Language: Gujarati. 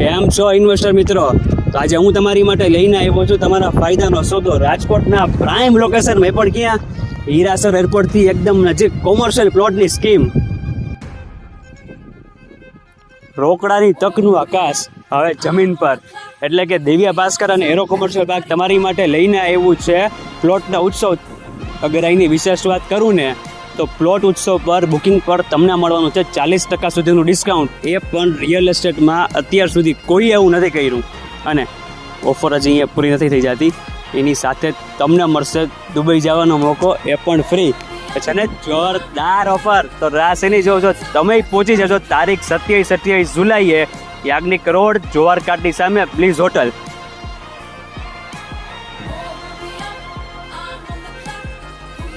કેમ છો ઇન્વેસ્ટર મિત્રો? તો આજે હું તમારી માટે લઈને આવ્યો છું તમારા ફાયદાનો સોદો. રાજકોટના પ્રાઇમ લોકેશનમાં, એ પણ ક્યાં? હીરાસર એરપોર્ટથી એકદમ નજીક કોમર્શિયલ પ્લોટની સ્કીમ. રોકડાની તકનું આકાશ હવે જમીન પર, એટલે કે દિવ્યા ભાસ્કર અને એરો કોમર્શિયલ પાર્ક તમારી માટે લઈને આવ્યું છે પ્લોટના ઉત્સવ. અગર અહીંની વિશેષ વાત કરું ને તો પ્લોટ ઉત્સવ પર બુકિંગ પર તમને મળવાનું છે 40% સુધીનું ડિસ્કાઉન્ટ. એ પણ રિયલ એસ્ટેટમાં અત્યાર સુધી કોઈ એવું નથી કર્યું. અને ઓફર હજી અહીંયા પૂરી નથી થઈ જતી, એની સાથે તમને મળશે દુબઈ જવાનો મોકો, એ પણ ફ્રી. છે ને જોરદાર ઓફર. તો રાસ એની જોજો, તમે પહોંચી જજો તારીખ 27 જુલાઈએ યાજ્ઞિક રોડ, જોવારકાટની સામે બ્લીઝ હોટલ.